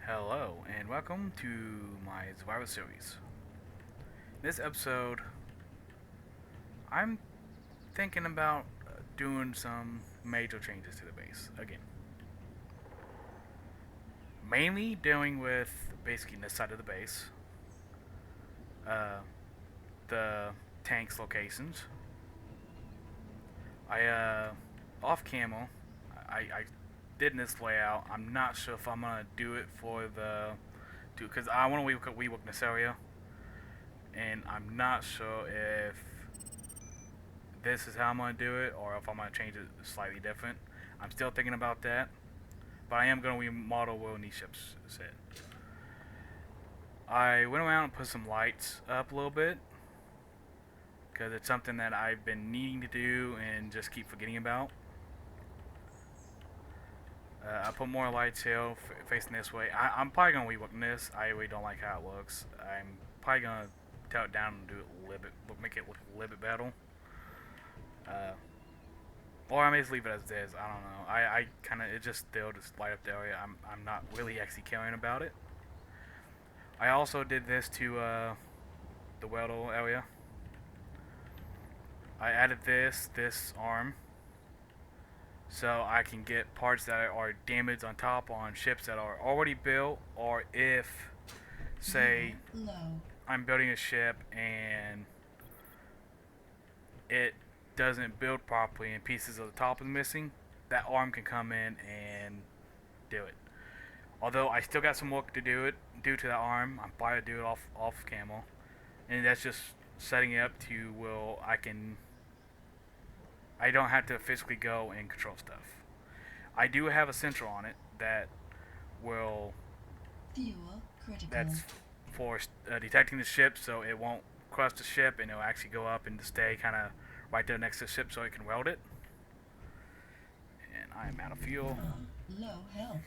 Hello, and welcome to my Survivor series. This episode, I'm thinking about doing some major changes to the base again. Mainly dealing with basically this side of the base, uh, the tanks locations. I off camo. I did this layout. I'm not sure if I'm gonna do it for the, because I want to rework this area, and I'm not sure if this is how I'm going to do it or if I'm going to change it slightly different. I'm still thinking about that, but I am going to remodel where these ships sit. I went around and put some lights up a little bit because it's something that I've been needing to do and just keep forgetting about. I put more lights here facing this way. I'm probably going to rework this. I really don't like how it looks. I'm probably going to tear it down and do it a little bit, make it look a little bit better. Uh, Or I may just leave it as is. I don't know. I kind of, it just still just light up the area. I'm not really actually caring about it. I also did this to the Weldle area. I added this arm so I can get parts that are damaged on top on ships that are already built, or if, say, I'm building a ship and it doesn't build properly and pieces of the top is missing, that arm can come in and do it. Although I still got some work to do to that arm. I'm probably do it off camo, and that's just setting it up to where I don't have to physically go and control stuff. I do have a sensor on it that will that's for detecting the ship, so it won't crush the ship, and it'll actually go up and stay kind of right there next to the ship, so it can weld it. And I am out of fuel. Low health.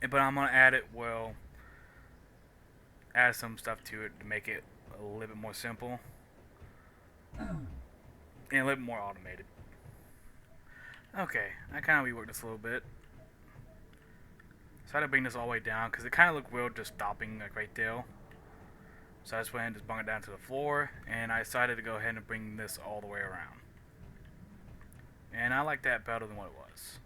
But I'm gonna add it. Well, add some stuff to it to make it a little bit more simple and a little bit more automated. Okay, I kind of reworked this a little bit. So I had to bring this all the way down because it kind of looked weird just stopping like right there. So I just went ahead and just brought it down to the floor, and I decided to go ahead and bring this all the way around. And I like that better than what it was.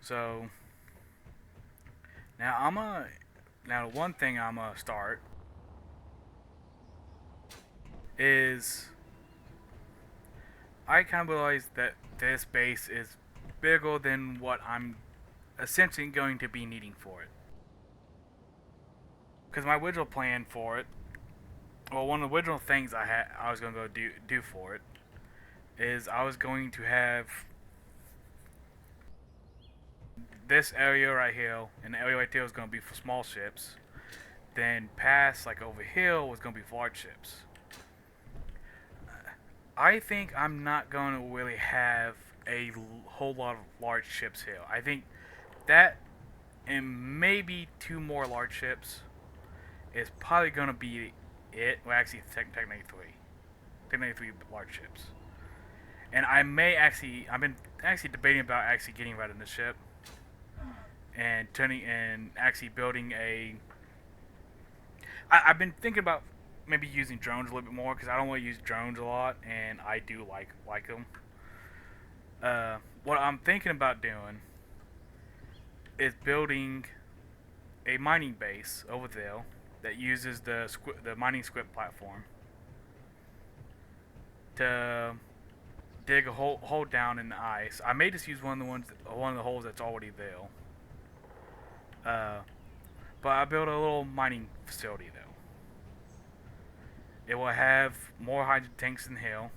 So now the one thing I'm gonna start is I kind of realized that this base is bigger than what I'm essentially going to be needing for it. Because my original plan for it, well, one of the original things I was going to go do for it is I was going to have this area right here, and the area right there was going to be for small ships. Then past like over here was going to be for large ships. I think I'm not going to really have a whole lot of large ships here. I think that and maybe two more large ships is probably going to be it. Well, actually, technically three. Technically three large ships. And I've been actually debating about actually getting rid of the ship and actually building a. I've been thinking about maybe using drones a little bit more because I don't want to use drones a lot, and I do like them. What I'm thinking about doing is building a mining base over there that uses the mining script platform to dig a hole down in the ice. I may just use one of the holes that's already there. Uh, but I built a little mining facility though. It will have more hydrogen tanks than hell,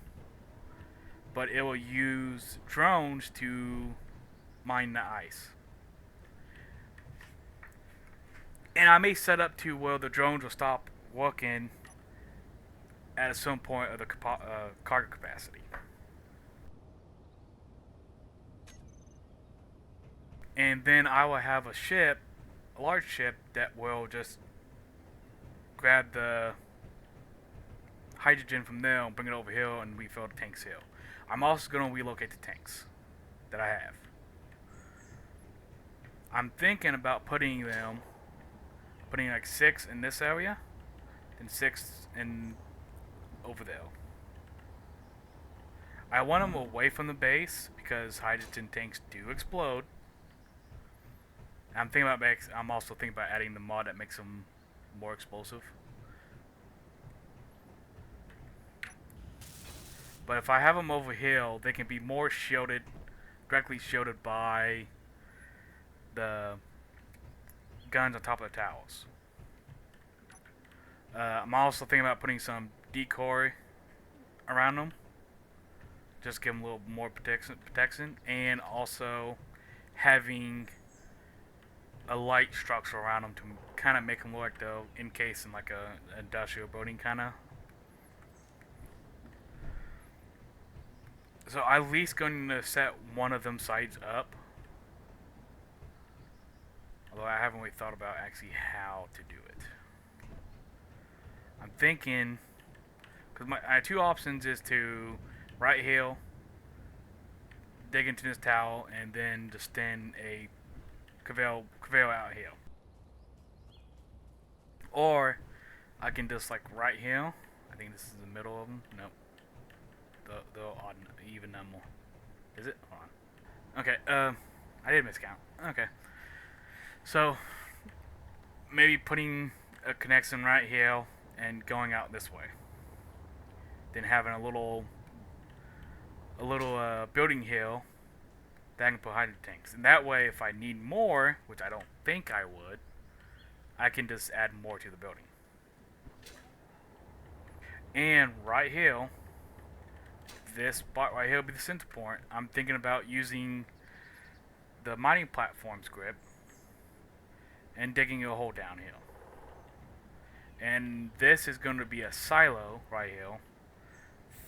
but it will use drones to mine the ice. And I may set up to where the drones will stop working at some point of the cargo capacity. And then I will have a large ship that will just grab the hydrogen from there and bring it over here and refill the tanks here. I'm also going to relocate the tanks that I have. I'm thinking about putting like 6 in this area, and 6 in over there. I want them away from the base because hydrogen tanks do explode. I'm also thinking about adding the mod that makes them more explosive. But if I have them over here, they can be more shielded, directly shielded by the guns on top of the towers. I'm also thinking about putting some decoy around them, just give them a little more protection, and also having a light structure around them to kind of make them look like they're encased in like a industrial building kind of. So I'm at least going to set one of them sides up. Although I haven't really thought about actually how to do it. I'm thinking, because my two options is to right here, dig into this towel, and then just stand a conveyor out here. Or I can just like right here. I think this is the middle of them. Nope. The odd even number. Is it? Hold on. Okay. I did miscount. Okay. So maybe putting a connection right here and going out this way. Then having a little building here that I can put hydrogen tanks. And that way, if I need more, which I don't think I would, I can just add more to the building. And right here, this spot right here will be the center point. I'm thinking about using the mining platform script and digging a hole down here. And this is going to be a silo right here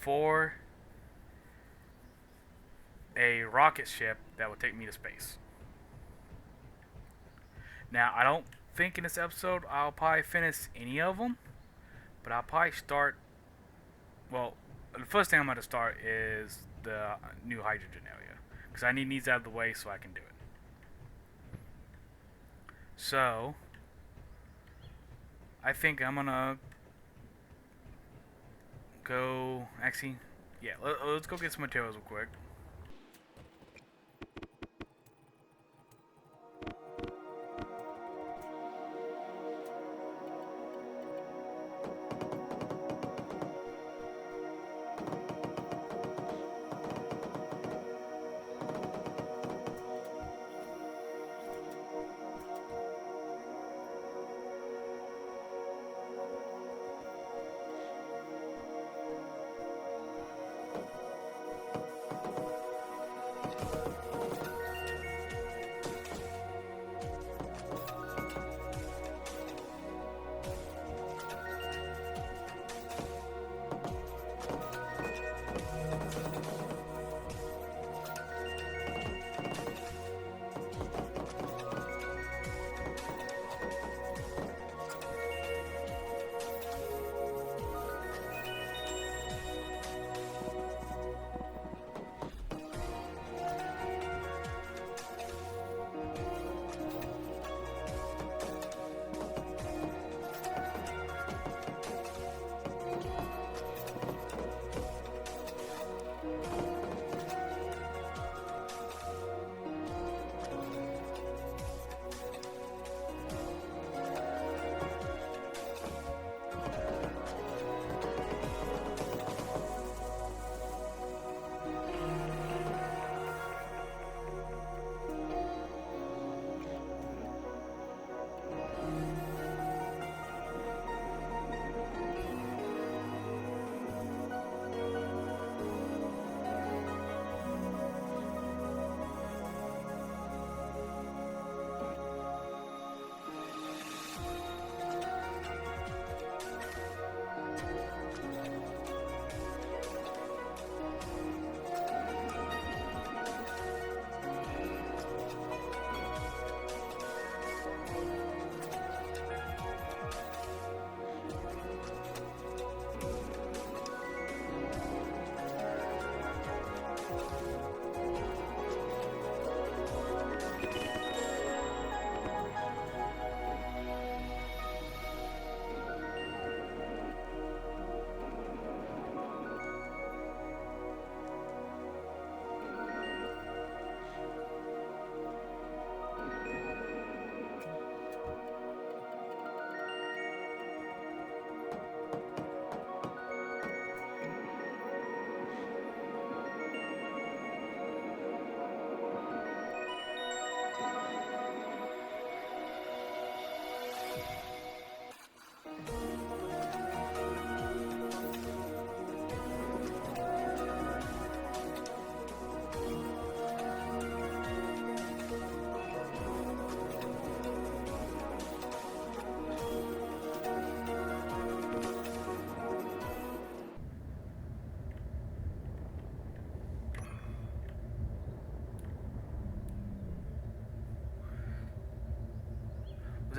for a rocket ship that will take me to space. Now, I don't think in this episode I'll probably finish any of them, but I'll probably start. Well, the first thing I'm going to start is the new hydrogen area, because I need these out of the way so I can do it. So, I think I'm gonna go. Actually, yeah, let's go get some materials real quick.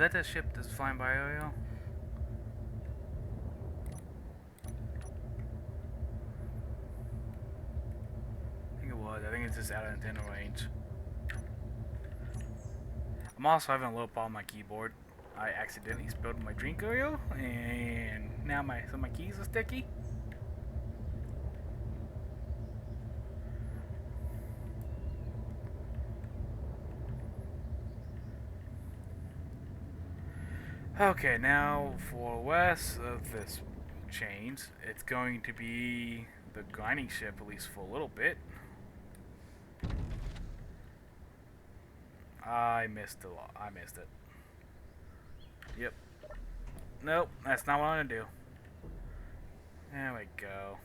that the ship that's flying by Oil? I think it was. I think it's just out of antenna range. I'm also having a little problem with my keyboard. I accidentally spilled my drink oil, and now some of my keys are sticky. Okay, now for west of this change, it's going to be the grinding ship, at least for a little bit. I missed a lot. I missed it. Yep. Nope, that's not what I'm gonna do. There we go.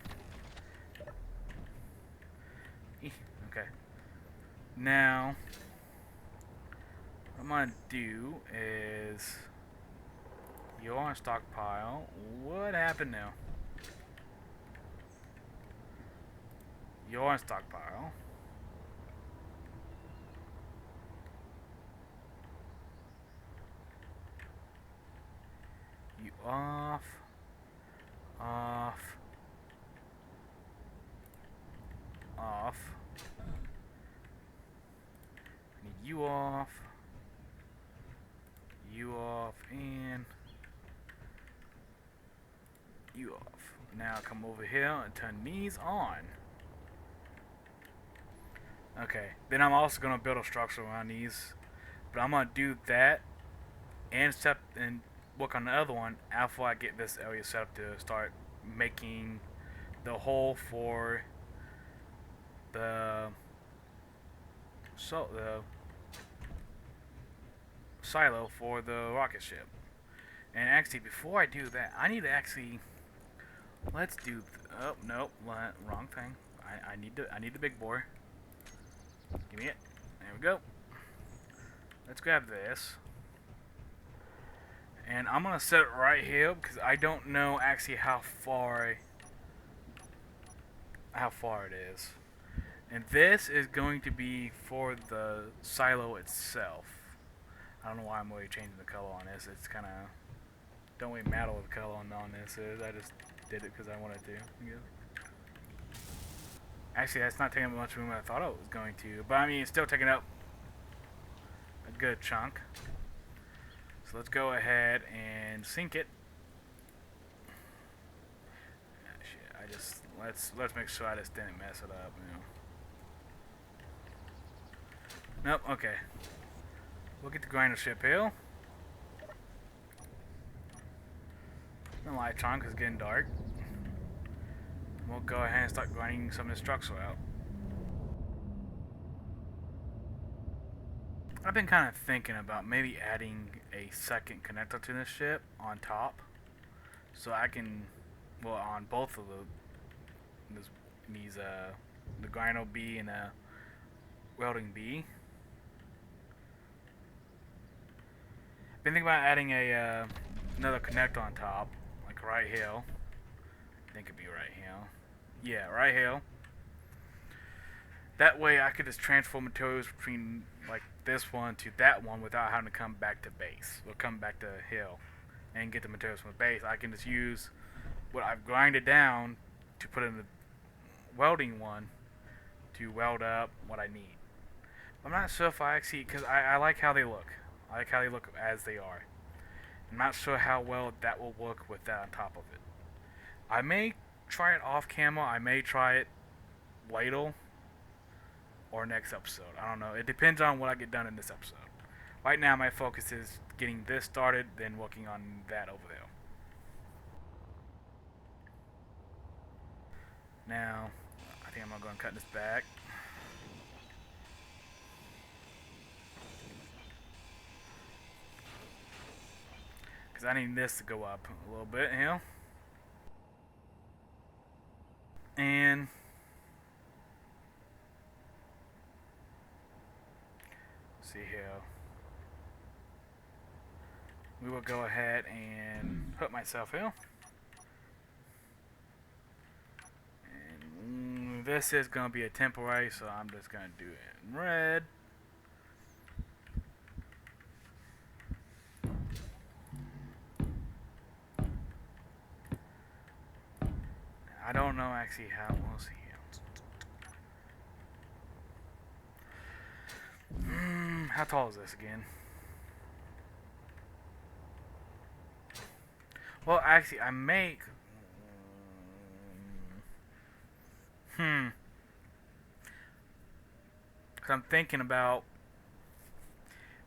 Okay. Now, what I'm gonna do is you're on stockpile. What happened now? You're on stockpile. You off. Off. Off. Need you off. You off and you off. Now come over here and turn these on. Okay, then I'm also gonna build a structure around these, but I'm gonna do that and work on the other one after I get this area set up to start making the hole for the silo for the rocket ship. And actually, before I do that, I need to actually let's do. Oh nope, wrong thing. I need the big bore. Give me it. There we go. Let's grab this. And I'm gonna set it right here because I don't know actually how far it is. And this is going to be for the silo itself. I don't know why I'm really changing the color on this. It's kind of don't really matter what the color on this is. I just did it because I wanted to. Actually, that's not taking up much room as I thought it was going to. But I mean, it's still taking up a good chunk. So let's go ahead and sink it. Let's make sure I just didn't mess it up. Nope. Okay. We'll get the grinder ship here. The lights on because it's getting dark. We'll go ahead and start grinding some of the structure out. I've been kind of thinking about maybe adding a second connector to this ship on top, so I can, well, on both of the grinder B and the welding B. Been thinking about adding another connector on top, like right here. I think it'd be right here. Yeah, right here. That way I could just transfer materials between like this one to that one without having to come back to base or come back to hill and get the materials from the base. I can just use what I've grinded down to put in the welding one to weld up what I need. I'm not sure if I actually, because I like how they look. I like how they look as they are. I'm not sure how well that will work with that on top of it. I may try it off camera. I may try it later or next episode. I don't know. It depends on what I get done in this episode. Right now, my focus is getting this started, then working on that over there. Now, I think I'm going to go and cut this back. Because I need this to go up a little bit here. And see here. We will go ahead and put myself here. And this is going to be a temporary, so I'm just going to do it in red. don't know actually how. We'll see. How tall is this again? Well, actually, I make. Because I'm thinking about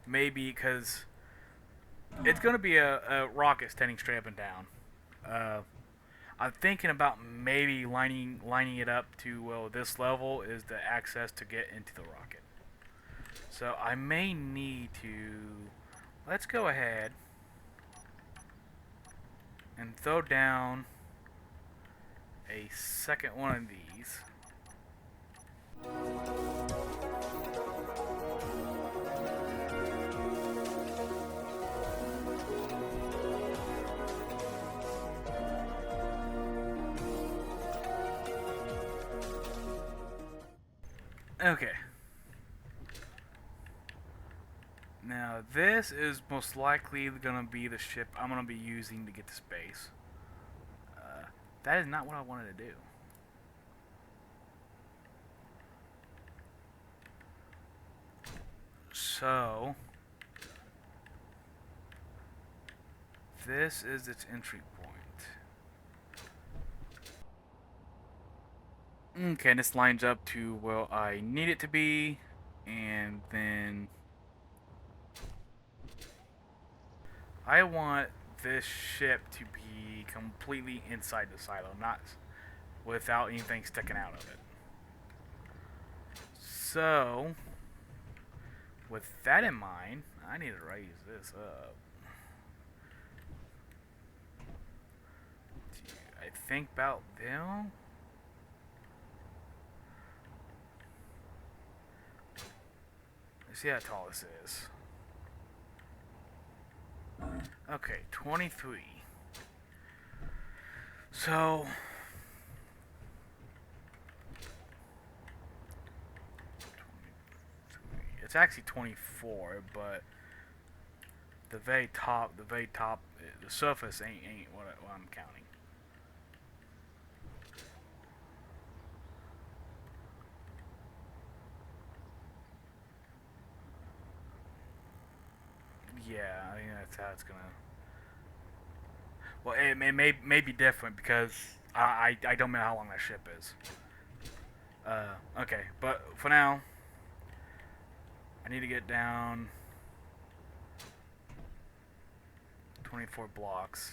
maybe because it's gonna be a rocket standing straight up and down. I'm thinking about maybe lining it up to, well, this level is the access to get into the rocket. So I may need to. Let's go ahead and throw down a second one of these. Okay. Now this is most likely gonna be the ship I'm gonna be using to get to space. That is not what I wanted to do. So this is its entry point. Okay, and this lines up to where I need it to be, and then I want this ship to be completely inside the silo, not without anything sticking out of it. So, with that in mind, I need to raise this up. I think about them. Let's see how tall this is. Okay, 23. So, it's actually 24, but the very top, the surface ain't what I'm counting. Yeah, I think that's how it's gonna. Well, it may be different because I don't know how long that ship is. Okay, but for now, I need to get down 24 blocks.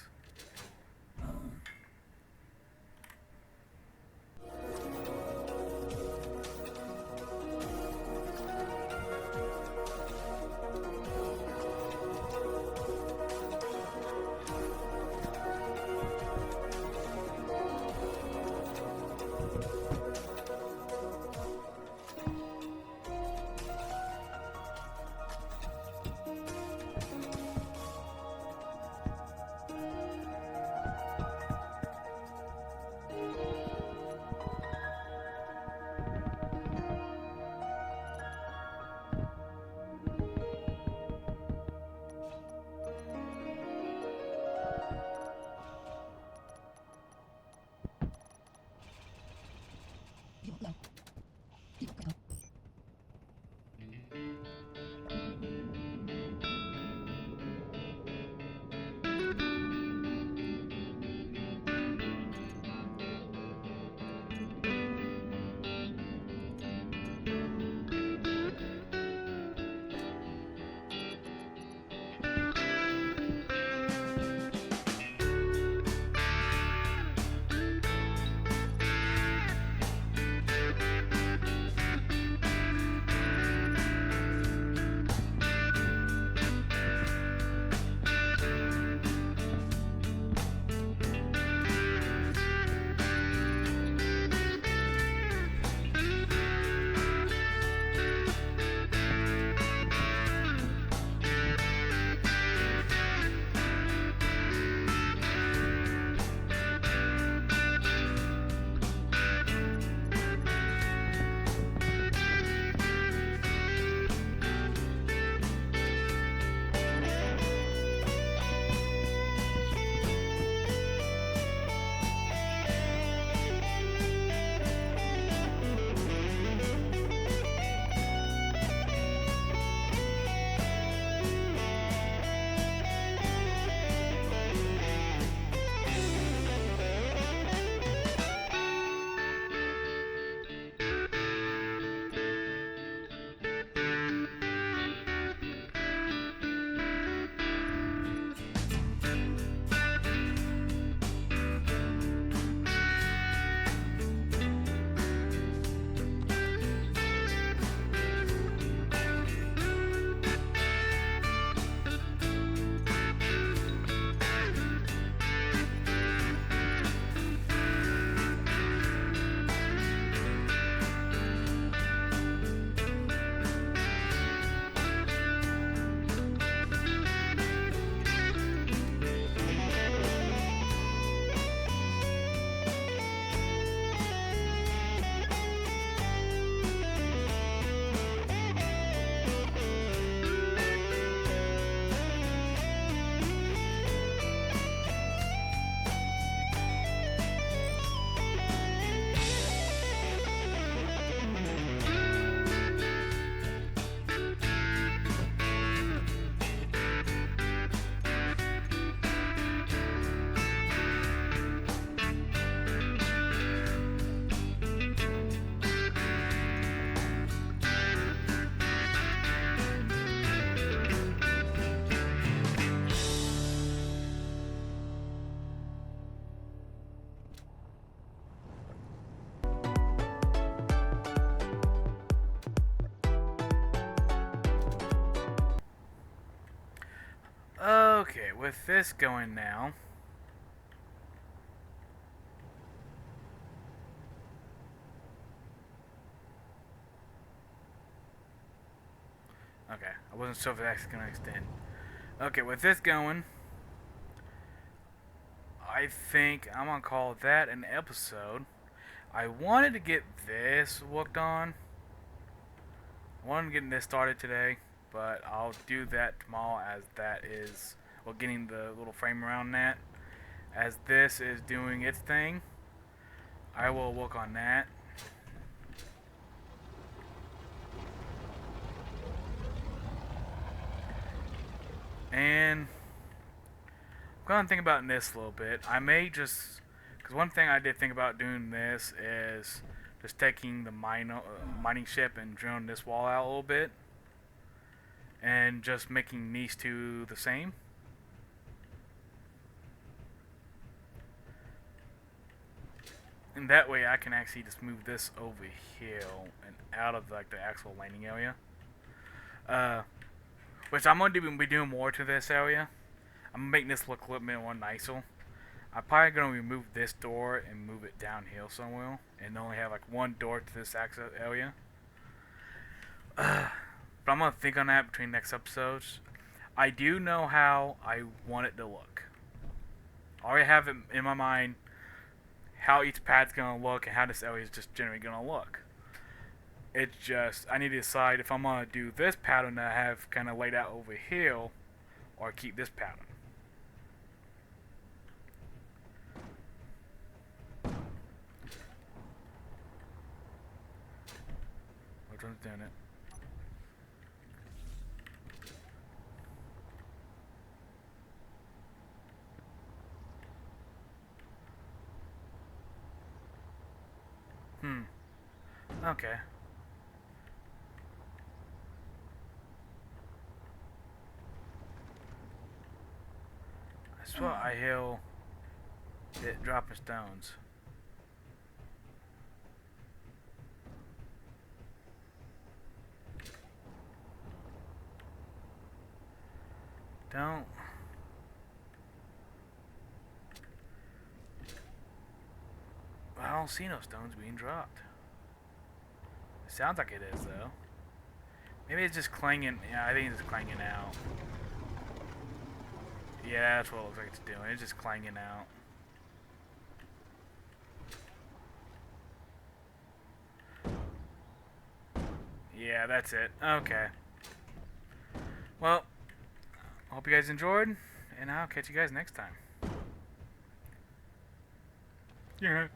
with this going now. Okay, I wasn't sure if that's gonna extend. Okay, with this going, I think I'm gonna call that an episode. I wanted to get this worked on. I wanted to get this started today, but I'll do that tomorrow as that is, well, getting the little frame around that. As this is doing its thing, I will work on that. And I'm gonna think about this a little bit. I may just, because one thing I did think about doing this is just taking the mining ship and drilling this wall out a little bit, and just making these two the same. And that way I can actually just move this over here and out of like the actual landing area. Which I'm going to be doing more to this area. I'm going to make this look a little bit more nicer. I'm probably going to remove this door and move it downhill somewhere. And only have like one door to this access area. But I'm going to think on that between next episodes. I do know how I want it to look. I already have it in my mind how each pad's going to look and how this area is just generally going to look. It's just, I need to decide if I'm going to do this pattern that I have kind of laid out over here, or keep this pattern. Which one's doing it? Okay. I swear I hear it dropping stones. Don't. I don't see no stones being dropped. It sounds like it is though. Maybe it's just clanging. Yeah, I think it's just clanging out. Yeah, that's what it looks like it's doing. It's just clanging out. Yeah, that's it. Okay. Well, I hope you guys enjoyed, and I'll catch you guys next time. Yeah.